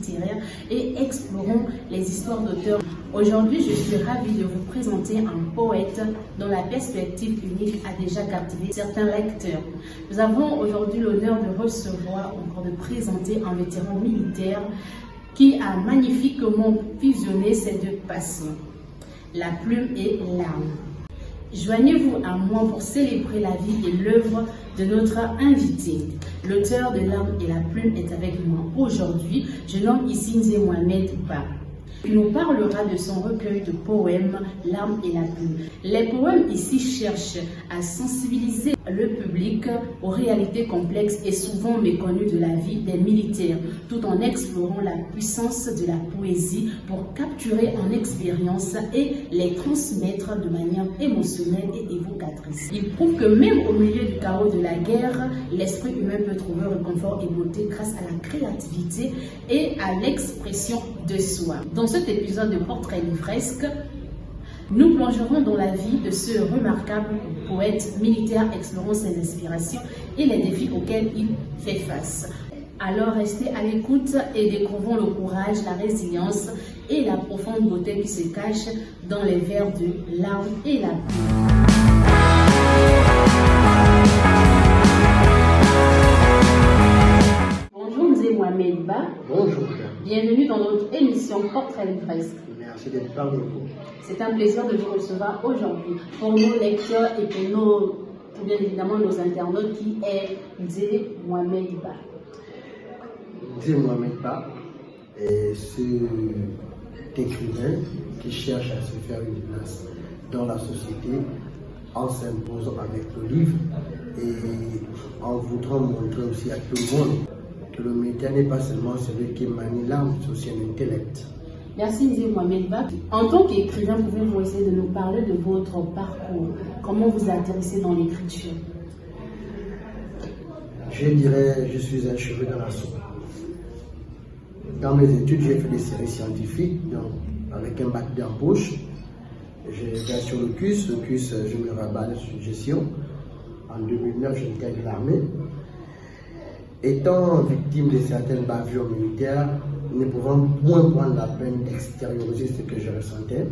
littéraires et explorons les histoires d'auteurs. Aujourd'hui, je suis ravie de vous présenter un poète dont la perspective unique a déjà captivé certains lecteurs. Nous avons aujourd'hui l'honneur de recevoir, encore de présenter un vétéran militaire qui a magnifiquement fusionné ces deux passions, la plume et l'arme. Joignez-vous à moi pour célébrer la vie et l'œuvre de notre invité. L'auteur de L'arme et la plume est avec moi aujourd'hui. Je nomme ici Nzé Mohamed Ba. Il nous parlera de son recueil de poèmes L'arme et la plume. Les poèmes ici cherchent à sensibiliser le public aux réalités complexes et souvent méconnues de la vie des militaires, tout en explorant la puissance de la poésie pour capturer en expérience et les transmettre de manière émotionnelle et évocatrice. Il prouve que même au milieu du chaos de la guerre, l'esprit humain peut trouver réconfort et beauté grâce à la créativité et à l'expression de soi. Dans cet épisode de Portrait livresque, nous plongerons dans la vie de ce remarquable poète militaire, explorant ses inspirations et les défis auxquels il fait face. Alors restez à l'écoute et découvrons le courage, la résilience et la profonde beauté qui se cachent dans les vers de L'arme et la plume. Bonjour Nzé Mohamed Ba. Bonjour. Bienvenue dans notre émission Portrait livresque. Merci d'être parmi vous. C'est un plaisir de vous recevoir aujourd'hui. Pour nos lecteurs et pour bien évidemment nos internautes, qui est Nzé Mohamed Ba. Nzé Mohamed Ba est cet écrivain qui cherche à se faire une place dans la société en s'imposant avec le livre et en voulant montrer aussi à tout le monde que le militaire n'est pas seulement celui qui manie l'arme, c'est aussi un intellect. Merci Nzé Mohamed Ba. En tant qu'écrivain, pouvez-vous essayer de nous parler de votre parcours? Comment vous intéressez dans l'écriture? Je dirais, je suis un cheveu dans la soupe. Dans mes études, j'ai fait des séries scientifiques, donc, avec un bac d'embauche. J'ai été sur le CUS, je me rabats la suggestion. En 2009, j'ai intégré l'armée. Étant victime de certaines bavures militaires, ne pouvant point prendre la peine d'extérioriser ce que je ressentais,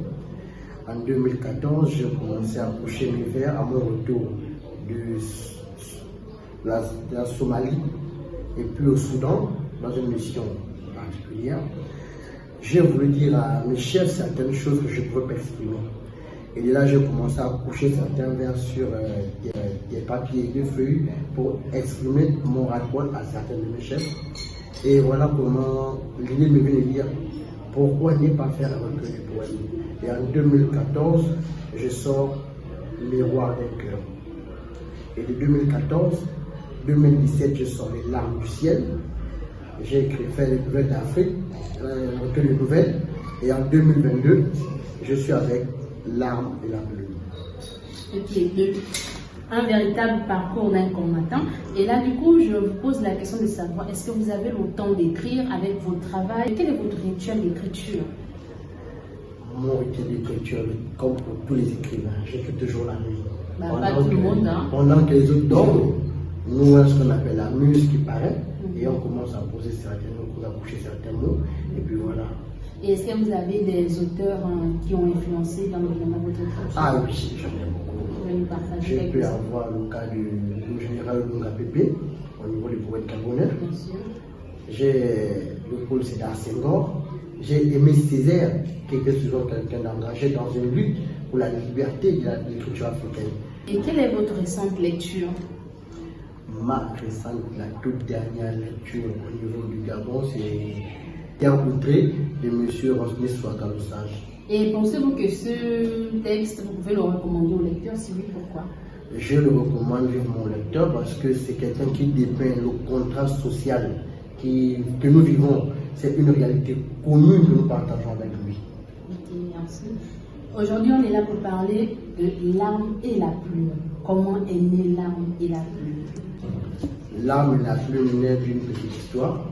en 2014, j'ai commencé à coucher mes vers à mon retour de la Somalie et puis au Soudan, dans une mission particulière. J'ai voulu dire à mes chefs certaines choses que je pouvais pas exprimer. Et de là, j'ai commencé à coucher certains vers sur des papiers et des feuilles pour exprimer mon rapport à certains de mes chefs. Et voilà comment l'idée me vient de dire pourquoi ne pas faire un recueil de poèmes. Et en 2014, je sors Miroir d'un cœur. Et de 2014, 2017, je sors Les larmes du ciel. J'ai fait les nouvelles d'Afrique, un recueil de nouvelles. Et en 2022, je suis avec L'arme et la plume. Ok, un véritable parcours d'un combattant. Et là, du coup, je vous pose la question de savoir, est-ce que vous avez le temps d'écrire avec votre travail? Quel est votre rituel d'écriture? Mon rituel d'écriture, comme pour tous les écrivains, j'écris toujours la nuit. Pas tout le monde, hein? Pendant que les autres dorment, nous, on a ce qu'on appelle la muse qui paraît, et on commence à poser certains mots, à coucher certains mots, et puis voilà. Et est-ce que vous avez des auteurs qui ont influencé dans votre écriture? Ah oui, j'en ai beaucoup. Je peux avoir le cas du général Lunga Pépé, au niveau du poète camerounais. J'ai le Paul Sédar Senghor. J'ai Aimé Césaire, qui était souvent quelqu'un d'engagé dans une lutte pour la liberté de l'écriture africaine. Et quelle est votre récente lecture? Ma récente, la toute dernière lecture au niveau du Gabon, c'est Terre outrée de M. Rosny Souagalo Sage. Et pensez-vous que ce texte, vous pouvez le recommander au lecteur? Si oui, pourquoi? Je le recommande vivement au lecteur parce que c'est quelqu'un qui dépeint le contraste social que nous vivons. C'est une réalité commune que nous partageons avec lui. Ok, merci. Aujourd'hui, on est là pour parler de L'arme et la plume. Comment est née L'arme et la plume? L'arme et la plume naît d'une petite histoire.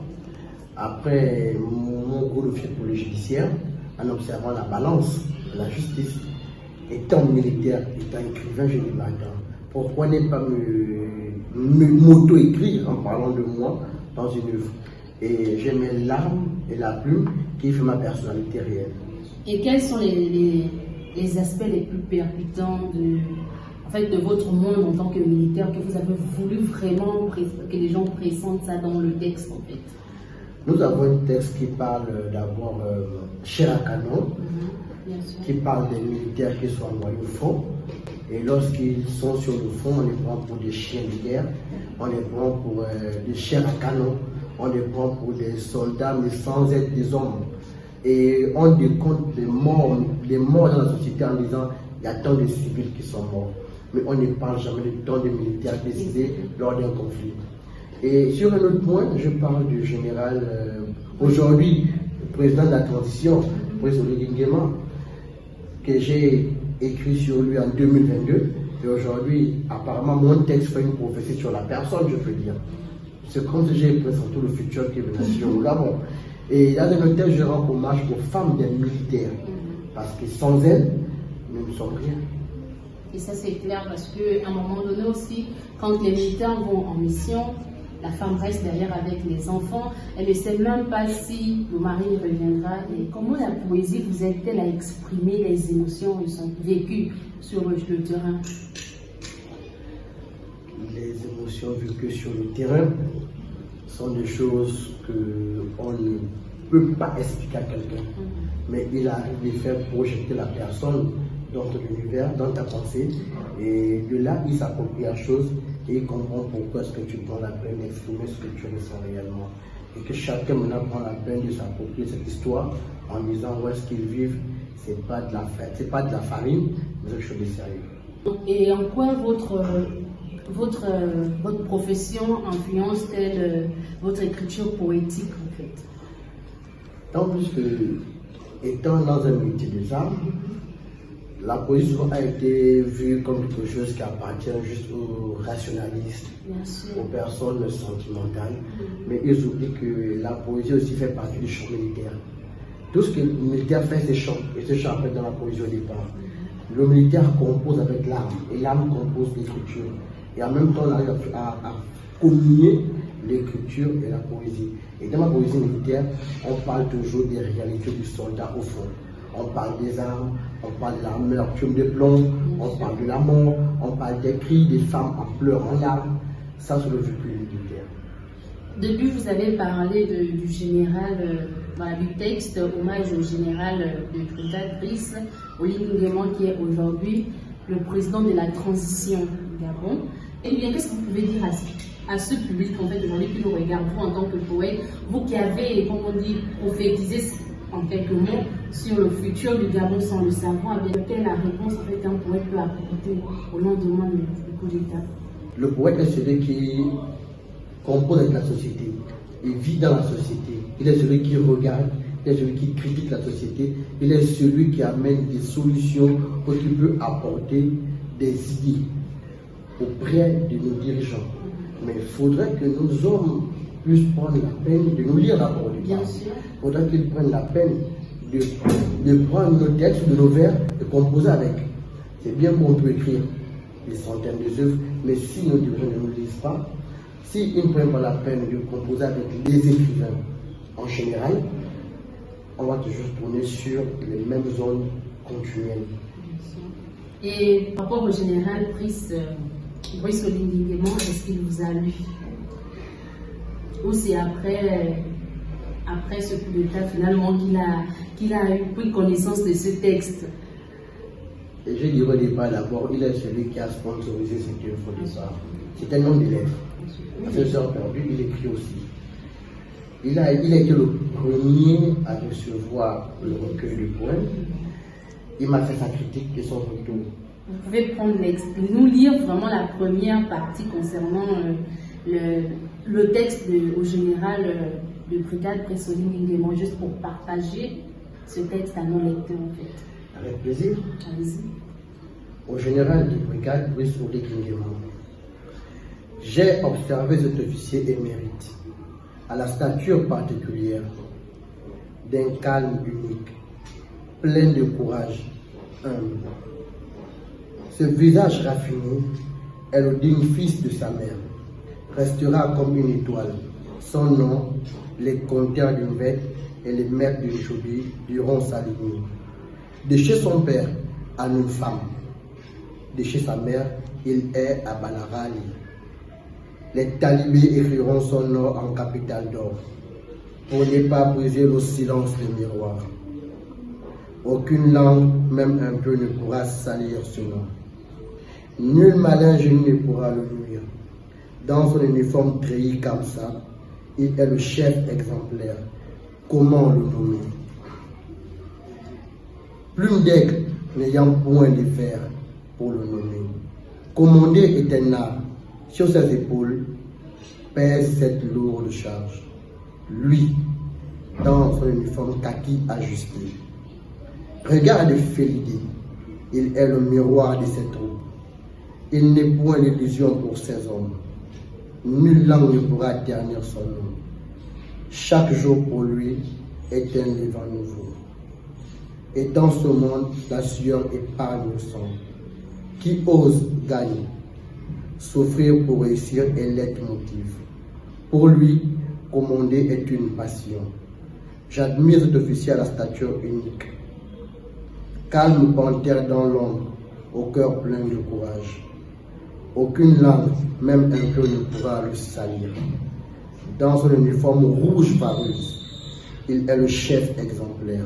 Après mon cours de pour le judiciaire, en observant la balance de la justice, étant militaire, étant écrivain, je dis attends, pourquoi ne pas m'auto-écrire en parlant de moi dans une œuvre? Et j'ai mis l'arme et la plume qui fait ma personnalité réelle. Et quels sont les aspects les plus percutants de votre monde en tant que militaire que vous avez voulu vraiment que les gens pressentent ça dans le texte en fait? Nous avons un texte qui parle d'abord chair à canon, qui parle des militaires qui sont envoyés au front. Et lorsqu'ils sont sur le front, on les prend pour des chiens de guerre, on les prend pour des chairs à canon, on les prend pour des soldats mais sans être des hommes. Et on décompte les morts dans la société en disant il y a tant de civils qui sont morts. Mais on ne parle jamais de tant de militaires décédés lors d'un conflit. Et sur un autre point, je parle du général, aujourd'hui, président de la transition, président Nguema, que j'ai écrit sur lui en 2022. Et aujourd'hui, apparemment, mon texte fait une prophétie sur la personne, je peux dire. C'est comme si j'ai présenté le futur qui est la nation. Nous l'avons. Et dans le texte, je rends hommage aux femmes des militaires. Parce que sans elles, nous ne sommes rien. Et ça, c'est clair parce qu'à un moment donné aussi, quand les militaires vont en mission, la femme reste derrière avec les enfants. Elle ne sait même pas si le mari reviendra. Et comment la poésie vous aide-t-elle à exprimer les émotions qui sont vécues sur le terrain? Les émotions vécues sur le terrain sont des choses qu'on ne peut pas expliquer à quelqu'un. Mais il arrive de faire projeter la personne dans ton univers, dans ta pensée. Et de là, il s'approprie la chose. Et il comprend pourquoi est-ce que tu prends la peine d'exprimer ce que tu ressens réellement. Et que chacun maintenant prend la peine de s'approprier cette histoire en disant où est-ce qu'ils vivent. C'est pas de la fête, c'est pas de la farine, mais quelque chose de sérieux. Et en quoi votre profession influence-t-elle votre écriture poétique en fait? Tant plus que, étant dans un métier des arts, la poésie a été vue comme quelque chose qui appartient juste aux rationalistes, aux personnes sentimentales. Mais ils oublient que la poésie aussi fait partie du chant militaire. Tout ce que le militaire fait, c'est chant. Et ce chant apparaît dans la poésie au départ. Le militaire compose avec l'âme, et l'âme compose l'écriture. Et en même temps, on arrive à communier l'écriture et la poésie. Et dans la poésie militaire, on parle toujours des réalités du soldat au fond. On parle des armes, on parle de l'amertume des plombs, on parle de la mort, on parle des cris des femmes en pleurs, en larmes. Ça, c'est le vécu militaire. Depuis, vous avez parlé du général, du texte, hommage au général de brigade Brice Oligui Nguema, qui est aujourd'hui le président de la transition du Gabon. Et bien, qu'est-ce que vous pouvez dire à ce public en fait aujourd'hui qui nous regarde, vous en tant que poète, vous qui avez, comme on dit, prophétisé en quelques mots sur le futur du Gabon sans le savoir, quelle est la réponse en fait qu'un poète peut apporter au lendemain du coup d'État? Le poète est celui qui compose avec la société, il vit dans la société, il est celui qui regarde, il est celui qui critique la société, il est celui qui amène des solutions ou qui peut apporter des idées auprès de nos dirigeants. Mais il faudrait que nos hommes puissent prendre la peine de nous lire d'abord. Bien sûr. Il faudrait qu'ils prennent la peine de prendre nos textes, de nos vers, de composer avec. C'est bien qu'on peut écrire des centaines d'œuvres, mais si nos dirigeants ne nous lisent pas, s'ils ne prennent pas la peine de composer avec les écrivains en général, on va toujours tourner sur les mêmes zones continuelles. Et par rapport au général Brice Oligui Nguema, est-ce qu'il vous a lu? Ou c'est après ce coup d'État finalement qu'il a eu pris connaissance de ce texte? Et je dirais au départ d'abord, il est celui qui a sponsorisé cette œuvre au départ. C'est un homme de lettres. À ce sort perdu, il écrit aussi. Il a été le premier à recevoir le recueil de poèmes. Il m'a fait sa critique de son retour. Vous pouvez nous lire vraiment la première partie concernant le texte au général de brigade Brice Oligui Nguema, juste pour partager ce texte à nos lecteurs en fait. Avec plaisir. Allez-y. Au général de brigade Brice Oligui Nguema. J'ai observé cet officier émérite, à la stature particulière, d'un calme unique, plein de courage, humble. Ce visage raffiné est le digne fils de sa mère, restera comme une étoile. Son nom, les compteurs d'une bête, et les maîtres de Jobi durant sa lignée. De chez son père, à une femme. De chez sa mère, il est à Banarali. Les talibés écriront son nom en capitale d'or, pour ne pas briser le silence des miroirs. Aucune langue, même un peu, ne pourra salir ce nom. Nul malin génie ne pourra le nuire. Dans son uniforme treillis comme ça, il est le chef exemplaire. Comment le nommer? Plume d'aigle n'ayant point de fer pour le nommer. Commandé est un arbre. Sur ses épaules pèse cette lourde charge. Lui, dans son uniforme kaki ajusté. Regarde Félidé, il est le miroir de ses troupes. Il n'est point d'illusion pour ses hommes. Nulle langue ne pourra ternir son nom. Chaque jour pour lui est un levant nouveau. Et dans ce monde, la sueur épargne le sang. Qui ose gagner? Souffrir pour réussir est leitmotiv. Pour lui, commander est une passion. J'admire cet officier à la stature unique. Calme panthère dans l'ombre, au cœur plein de courage. Aucune langue, même un peu, ne pourra le salir. Dans son uniforme rouge farouche, il est le chef exemplaire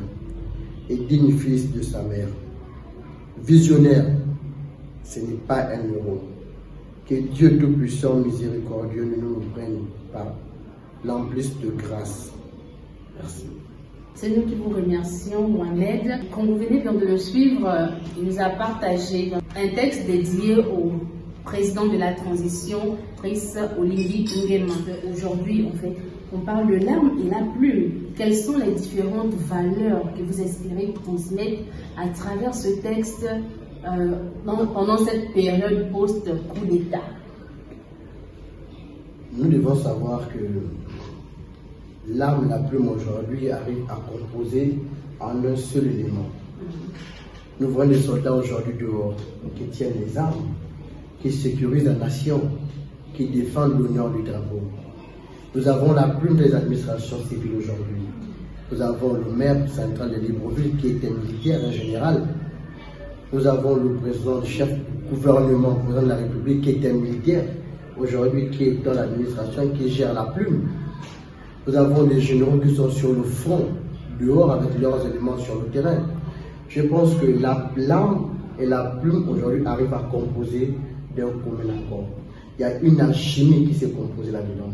et digne fils de sa mère. Visionnaire, ce n'est pas un héros. Que Dieu Tout-Puissant, miséricordieux, ne nous prenne pas l'emplisse de grâce. Merci. C'est nous qui vous remercions, Mohamed. Comme vous venez de le suivre, il nous a partagé un texte dédié au président de la transition, Brice Oligui Nguema. Aujourd'hui, on parle de l'arme et la plume. Quelles sont les différentes valeurs que vous espérez transmettre à travers ce texte pendant cette période post-coup d'État? Nous devons savoir que l'arme et la plume aujourd'hui arrivent à composer en un seul élément. Nous voyons des soldats aujourd'hui dehors qui tiennent les armes, qui sécurisent la nation, qui défendent l'honneur du drapeau. Nous avons la plume des administrations civiles aujourd'hui. Nous avons le maire central de Libreville qui est un militaire en général. Nous avons le président, le chef du gouvernement, le président de la République qui est un militaire aujourd'hui, qui est dans l'administration, qui gère la plume. Nous avons les généraux qui sont sur le front, dehors avec leurs éléments sur le terrain. Je pense que l'arme et la plume aujourd'hui arrivent à composer d'un commun accord. Il y a une alchimie qui s'est composée là-dedans.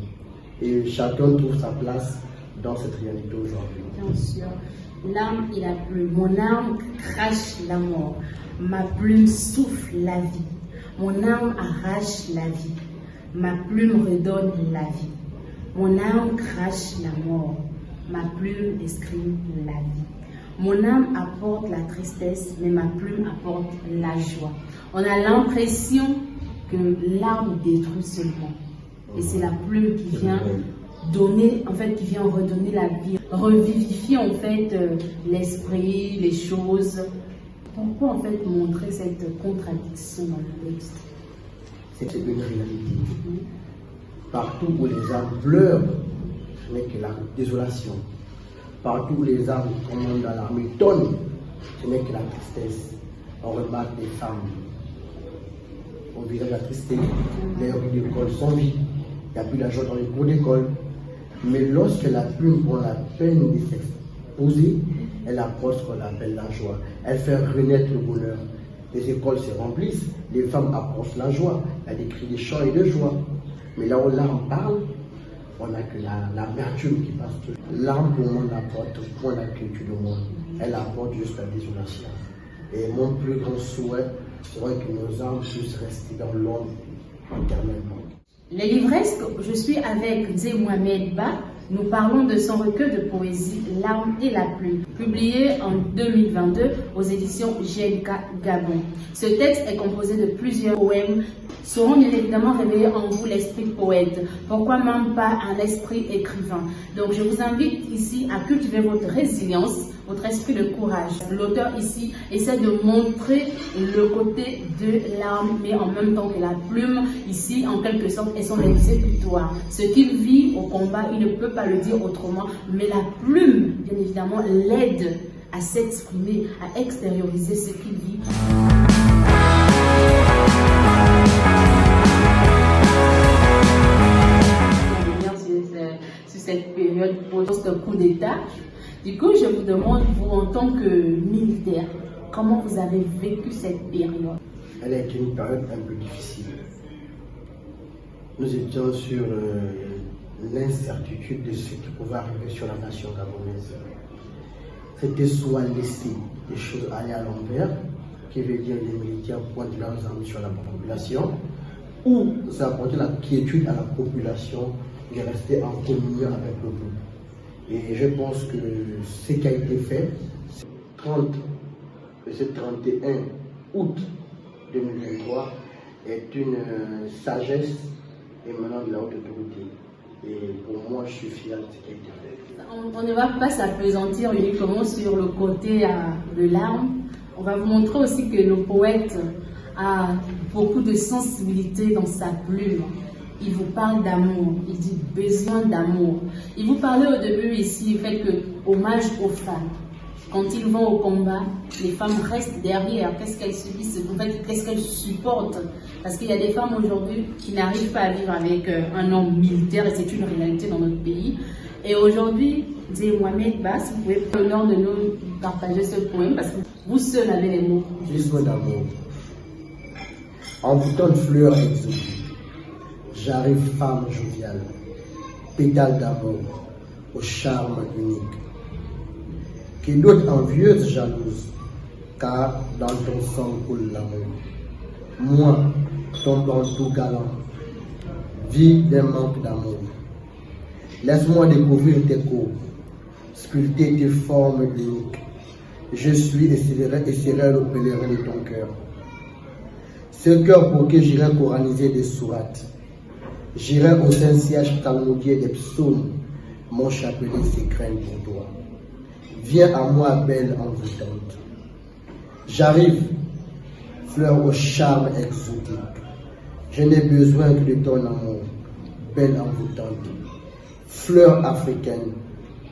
Et chacun trouve sa place dans cette réalité aujourd'hui. Bien sûr. L'arme et la plume. Mon arme crache la mort. Ma plume souffle la vie. Mon arme arrache la vie. Ma plume redonne la vie. Mon arme crache la mort. Ma plume escrime la vie. Mon âme apporte la tristesse, mais ma plume apporte la joie. On a l'impression que l'arme détruit seulement. Et c'est la plume qui vient donner, qui vient redonner la vie, revivifier l'esprit, les choses. Pourquoi montrer cette contradiction dans le texte? C'est une réalité. Partout où les âmes pleurent, ce n'est que la désolation. Partout où les âmes commandent dans l'armée tonnent, ce n'est que la tristesse. On remarque des femmes au visage attristé, les rues d'école sont vides, il n'y a plus d'argent dans les cours d'école. Mais lorsque la plume prend la peine de s'exposer, elle apporte ce qu'on appelle la joie. Elle fait renaître le bonheur. Les écoles se remplissent, les femmes apportent la joie. Il y a des cris de chants et de joie. Mais là où l'arme parle, on n'a que l'amertume qui passe tout. L'arme pour moi n'apporte point la culture du monde. Elle apporte juste la désolation. Et mon plus grand souhait serait que nos âmes puissent rester dans l'ombre éternellement. Les livresques, je suis avec Zé Mohamed Ba. Nous parlons de son recueil de poésie, L'arme et la plume. publié en 2022 aux éditions GLK Gabon. Ce texte est composé de plusieurs poèmes, sauront bien évidemment réveiller en vous l'esprit poète. Pourquoi même pas un esprit écrivain? Donc je vous invite ici à cultiver votre résilience, votre esprit de courage. L'auteur ici essaie de montrer le côté de l'arme, mais en même temps que la plume, ici en quelque sorte, est son exécutoire. Ce qu'il vit au combat, il ne peut pas le dire autrement, mais la plume, bien évidemment, l'aide à s'exprimer, à extérioriser ce qu'il vit. Sur cette période post-coup d'État. Du coup, je vous demande, vous en tant que militaire, comment vous avez vécu cette période? Elle a été une période un peu difficile. Nous étions sur l'incertitude de ce qui pouvait arriver sur la nation gabonaise. C'était soit laisser les choses aller à l'envers, qui veut dire les militaires pointent leurs armes sur la population, ou ça apportait la quiétude à la population de rester en communion avec le peuple. Et je pense que ce qui a été fait, ce 31 août 2023 est une sagesse émanant de la haute autorité. Et pour moi, je suis fier de ce qui a été fait. On ne va pas s'appesantir uniquement sur le côté de l'arme. On va vous montrer aussi que le poète a beaucoup de sensibilité dans sa plume. Il vous parle d'amour, il dit besoin d'amour. Il vous parlait au début ici, il fait que hommage aux femmes. Quand ils vont au combat, les femmes restent derrière. Qu'est-ce qu'elles subissent? En fait, qu'est-ce qu'elles supportent? Parce qu'il y a des femmes aujourd'hui qui n'arrivent pas à vivre avec un homme militaire et c'est une réalité dans notre pays. Et aujourd'hui, dit Mohamed Bass, vous pouvez prendre l'honneur de nous partager ce poème parce que vous seul avez les mots. Besoin d'amour. En bouton de fleurs exotiques. J'arrive femme joviale, pétale d'amour, au charme unique. Qui d'autres envieuses jalouses, car dans ton sang coule l'amour. Moi, ton bantou galant, vie d'un manque d'amour. Laisse-moi découvrir tes cours, sculpter tes formes uniques. Je suis et serai le pèlerin de ton cœur. Ce cœur pour qui j'irai coraniser des sourates. J'irai au Saint-Siège talmudier des psaumes, mon chapelet s'écrène pour toi. Viens à moi, belle envoûtante. J'arrive, fleur au charme exotique. Je n'ai besoin que de ton amour, belle envoûtante. Fleur africaine,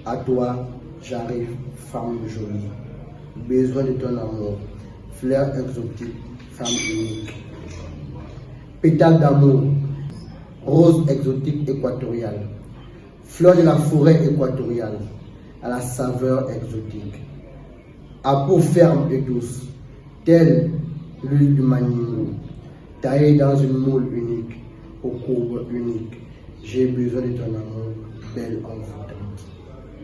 à toi, j'arrive, femme jolie. Besoin de ton amour, fleur exotique, femme unique. Pétale d'amour, rose exotique équatoriale, fleur de la forêt équatoriale, à la saveur exotique, à peau ferme et douce, telle l'huile du manioc, taillée dans une moule unique, aux courbes uniques. J'ai besoin de ton amour, belle envoûtante.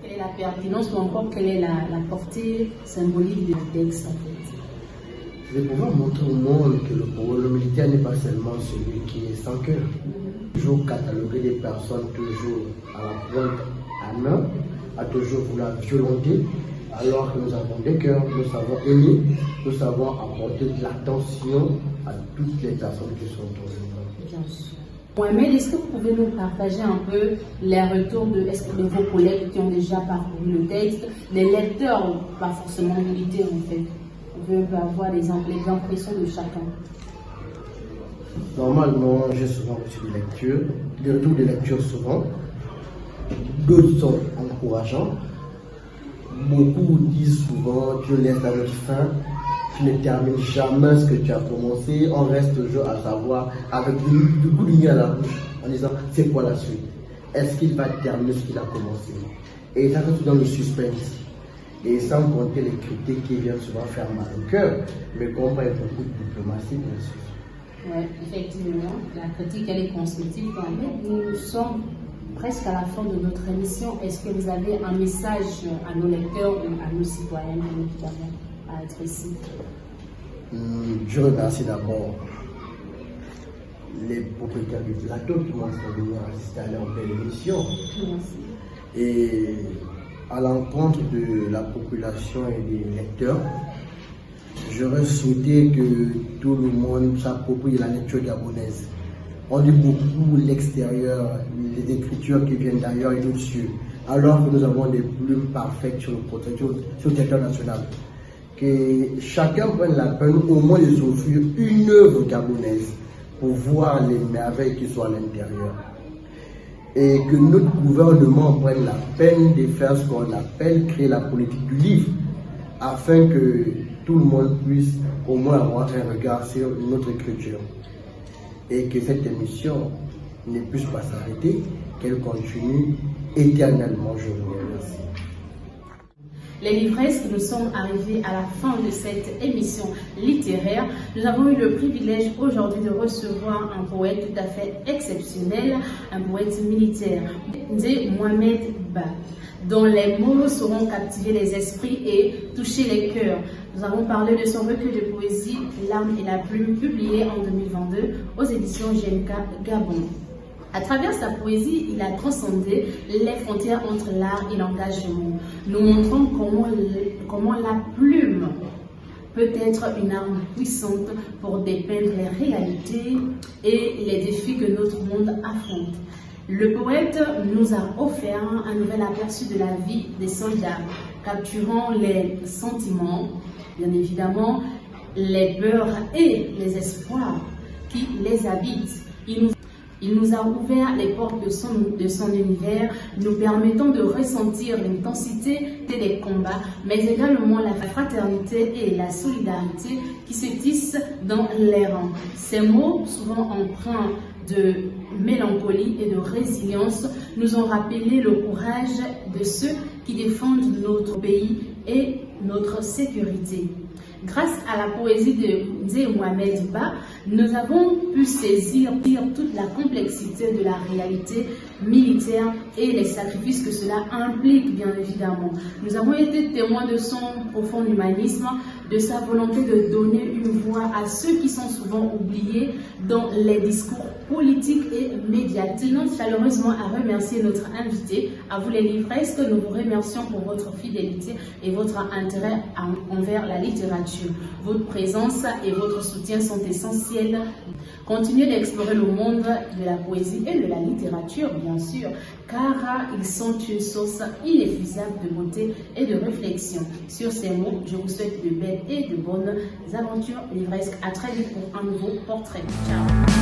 Quelle est la pertinence ou encore quelle est la portée symbolique du texte en fait? Je vais pouvoir montrer au monde que le militaire n'est pas seulement celui qui est sans cœur. Toujours cataloguer des personnes toujours à la pointe à main, à toujours vouloir violenter, alors que nous avons des cœurs, nous savons aimer, nous savons apporter de l'attention à toutes les personnes qui sont autour de nous. Bien sûr. Mohamed, est-ce que vous pouvez nous partager un peu les retours de vos collègues qui ont déjà parcouru le texte, les lecteurs, pas forcément militaires en fait? On veut avoir les impressions de chacun. Normalement, j'ai souvent reçu des retours de lecture souvent. D'autres sont encourageants. Beaucoup disent souvent, tu laisses à notre fin, tu ne termines jamais ce que tu as commencé. On reste toujours à savoir, avec du coup de nez à la bouche, en disant, c'est quoi la suite? Est-ce qu'il va terminer ce qu'il a commencé? Et ça reste dans le suspense. Et sans compter les critiques qui viennent souvent faire mal au cœur, mais qu'on va être beaucoup de diplomatie, bien sûr. Oui, effectivement, la critique elle est constructive quand même. Nous sommes presque à la fin de notre émission. Est-ce que vous avez un message à nos lecteurs ou à nos citoyens évidemment à être ici? Je remercie d'abord les propriétaires du plateau qui m'ont fait venir assister à leur belle émission. Merci. Et à l'encontre de la population et des lecteurs. J'aurais souhaité que tout le monde s'approprie de la lecture gabonaise. On dit beaucoup l'extérieur, les écritures qui viennent d'ailleurs et d'autres cieux, alors que nous avons des plumes parfaites sur le territoire national. Que chacun prenne la peine au moins de s'offrir une œuvre gabonaise pour voir les merveilles qui sont à l'intérieur. Et que notre gouvernement prenne la peine de faire ce qu'on appelle créer la politique du livre, afin que tout le monde puisse au moins avoir un regard sur notre écriture. Et que cette émission ne puisse pas s'arrêter, qu'elle continue éternellement. Je vous remercie. Les livresques, nous sommes arrivés à la fin de cette émission littéraire. Nous avons eu le privilège aujourd'hui de recevoir un poète tout à fait exceptionnel, un poète militaire, Nzé Mohamed Ba, dont les mots sauront captiver les esprits et toucher les cœurs. Nous avons parlé de son recueil de poésie L'âme et la plume, publié en 2022 aux éditions GMK Gabon. À travers sa poésie, il a transcendé les frontières entre l'art et l'engagement, nous montrant comment la plume peut être une arme puissante pour dépeindre les réalités et les défis que notre monde affronte. Le poète nous a offert un nouvel aperçu de la vie des soldats, capturant les sentiments, bien évidemment, les peurs et les espoirs qui les habitent. Il nous a ouvert les portes de son univers, nous permettant de ressentir l'intensité des combats, mais également la fraternité et la solidarité qui se tissent dans les rangs. Ces mots, souvent empreints de mélancolie et de résilience, nous ont rappelé le courage de ceux qui défendent notre pays et notre sécurité. Grâce à la poésie de Nzé Mohamed Ba, nous avons pu saisir toute la complexité de la réalité militaire et les sacrifices que cela implique, bien évidemment. Nous avons été témoins de son profond humanisme, de sa volonté de donner une voix à ceux qui sont souvent oubliés dans les discours politiques et médiatiques. Nous tenons chaleureusement à remercier notre invité, à vous les livresques, nous vous remercions pour votre fidélité et votre intérêt envers la littérature. Votre présence et votre soutien sont essentiels. Continuez d'explorer le monde de la poésie et de la littérature, bien sûr, car ils sont une source inépuisable de beauté et de réflexion. Sur ces mots, je vous souhaite de belles et de bonnes aventures livresques. À très vite pour un nouveau portrait. Ciao.